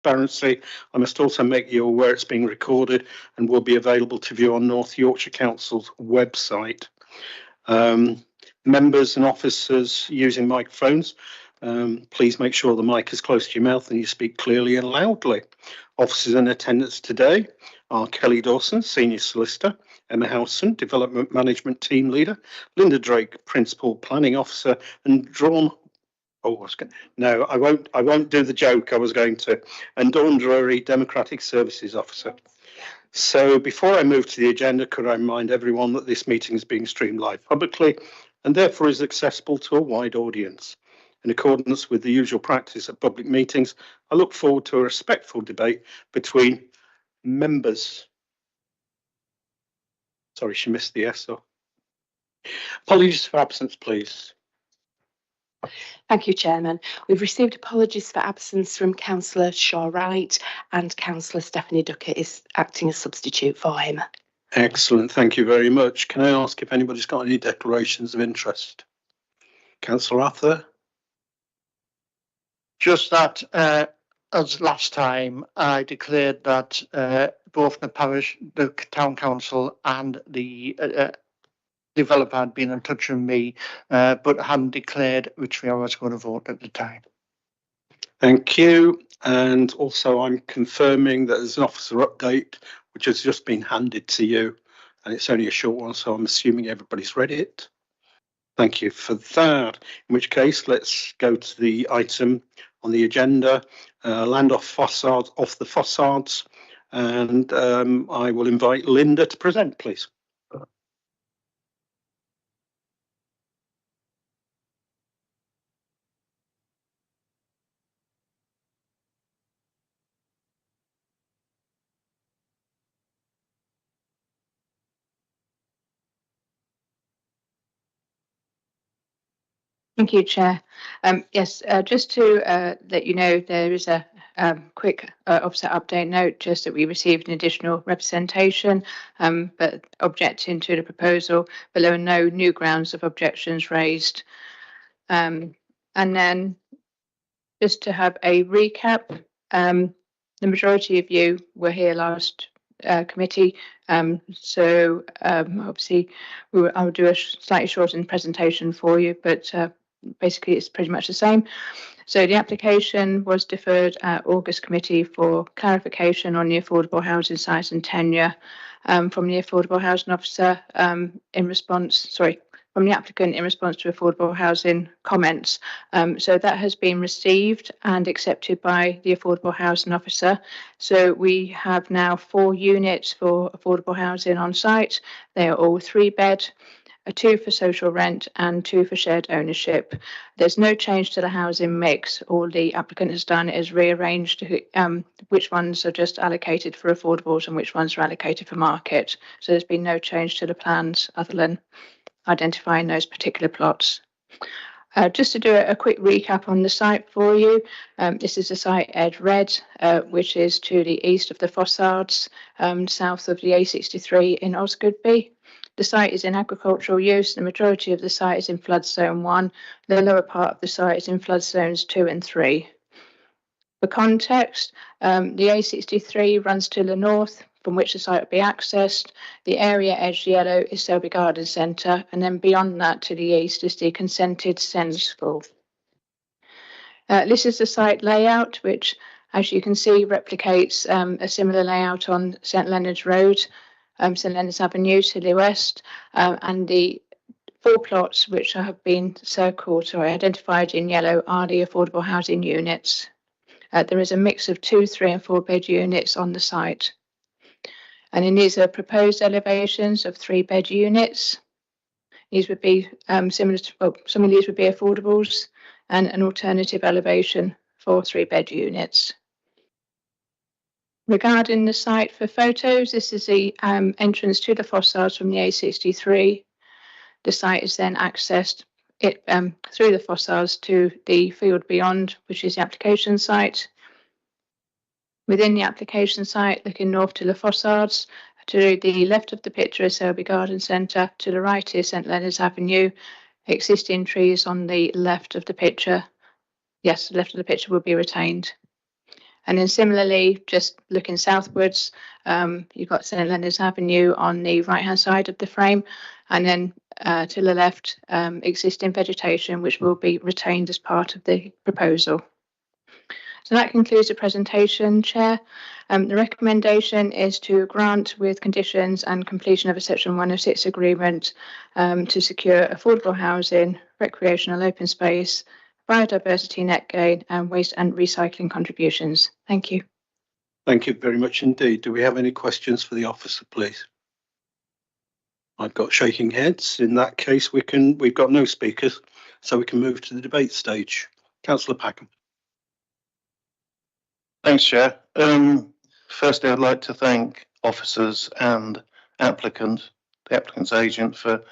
Transparency, I must also make you aware it's being recorded and will be available to view on North Yorkshire Council's website. Members and officers using microphones, please make sure the mic is close to your mouth and you speak clearly and loudly. Officers in attendance today are Kelly Dawson, Senior Solicitor, Emma Howson, Development Management Team Leader, Linda Drake, Principal Planning Officer, and Dawn. No, I won't do the joke I was going to. And Dawn Drury, Democratic Services Officer. So before I move to the agenda, could I remind everyone that this meeting is being streamed live publicly and therefore is accessible to a wide audience. In accordance with the usual practice at public meetings, I look forward to a respectful debate between members. Sorry, she missed the S. Apologies for absence, please. Thank you, Chairman. We've received apologies for absence from Councillor Shaw Wright, and Councillor Stephanie Duckett is acting as substitute for him. Excellent, thank you very much. Can I ask if anybody's got any declarations of interest? Councillor Arthur? Just that, as last time, I declared that both the parish, the town council and the developer had been in touch with me, but hadn't declared which way I was going to vote at the time. Thank you. And also I'm confirming that there's an officer update which has just been handed to you, and it's only a short one, so I'm assuming everybody's read it. Thank you for that. In which case, let's go to the item on the agenda, land off the facades, and I will invite Linda to present, please. Thank you, Chair. Yes, just to let you know, there is a quick offset update note, just that we received an additional representation, but objecting to the proposal, but there are no new grounds of objections raised. And then just to have a recap, the majority of you were here last committee, so obviously I'll do a slightly shortened presentation for you, but basically it's pretty much the same. So the application was deferred at August committee for clarification on the affordable housing size and tenure from the affordable housing officer from the applicant in response to affordable housing comments. So that has been received and accepted by the affordable housing officer. So we have now 4 units for affordable housing on site. They are all 3-bed, 2 for social rent and 2 for shared ownership. There's no change to the housing mix. All the applicant has done is rearranged which ones are just allocated for affordables and which ones are allocated for market. So there's been no change to the plans other than identifying those particular plots. Just to do a quick recap on the site for you, this is the site Ed Red, which is to the east of the facades, south of the A63 in Osgoodby. The site is in agricultural use. The majority of the site is in flood zone 1. The lower part of the site is in flood zones 2 and 3. For context, the A63 runs to the north, from which the site will be accessed. The area edged yellow is Selby Garden Centre, and then beyond that to the east is the consented SEND School. This is the site layout, which, as you can see, replicates a similar layout on St Leonard's Road, St Leonard's Avenue to the west, and the 4 plots which have been identified in yellow are the affordable housing units. There is a mix of 2, 3 and 4 bed units on the site. And then these are proposed elevations of 3-bed units. These would be similar to, well, some of these would be affordables and an alternative elevation for 3-bed units. Regarding the site for photos, this is the entrance to the facades from the A63. The site is then accessed through the facades to the field beyond, which is the application site. Within the application site, looking north to the facades, to the left of the picture is Selby Garden Centre, to the right is St Leonard's Avenue. Existing trees on the left of the picture, yes, the left of the picture will be retained. And then similarly, just looking southwards, you've got St Leonard's Avenue on the right-hand side of the frame, and then to the left, existing vegetation, which will be retained as part of the proposal. So that concludes the presentation, Chair. The recommendation is to grant with conditions and completion of a Section 106 agreement to secure affordable housing, recreational open space, biodiversity net gain, and waste and recycling contributions. Thank you. Thank you very much indeed. Do we have any questions for the officer, please? I've got shaking heads. In that case, we've got no speakers, so we can move to the debate stage. Councillor Packham. Thanks, Chair. Firstly, I'd like to thank officers and the applicant's agent for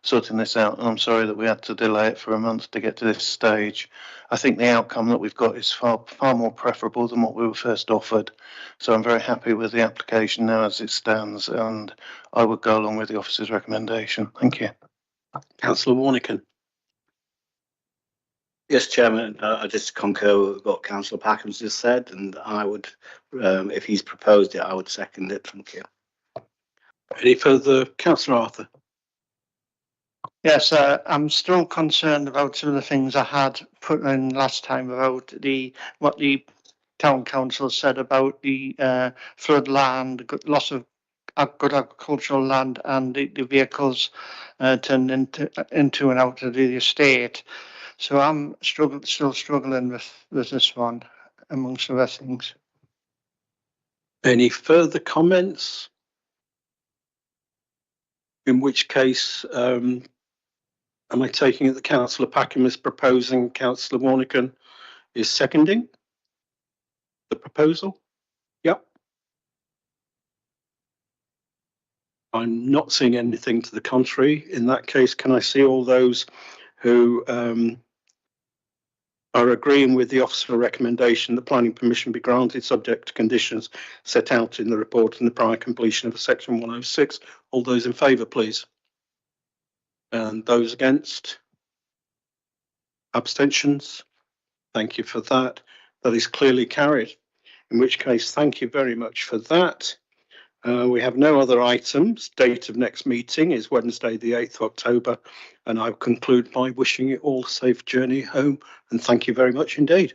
sorting this out. And I'm sorry that we had to delay it for a month to get to this stage. I think the outcome that we've got is far more preferable than what we were first offered. So I'm very happy with the application now as it stands, and I would go along with the officer's recommendation. Thank you. Councillor Warnican. Yes, Chairman, I just concur with what Councillor Packham's just said, and I would, if he's proposed it, I would second it. Thank you. Any further? Councillor Arthur. Yes, I'm still concerned about some of the things I had put in last time about what the town council said about the flood land, loss of good agricultural land, and the vehicles turned into and out of the estate. So I'm still struggling with this one, amongst other things. Any further comments? In which case, am I taking it that Councillor Packham is proposing, Councillor Warnican is seconding the proposal? Yep. I'm not seeing anything to the contrary. In that case, can I see all those who are agreeing with the officer recommendation that planning permission be granted subject to conditions set out in the report and the prior completion of Section 106. All those in favour, please. And those against? Abstentions? Thank you for that. That is clearly carried. In which case, thank you very much for that. We have no other items. Date of next meeting is Wednesday, the 8th of October. And I'll conclude by wishing you all a safe journey home. And thank you very much indeed.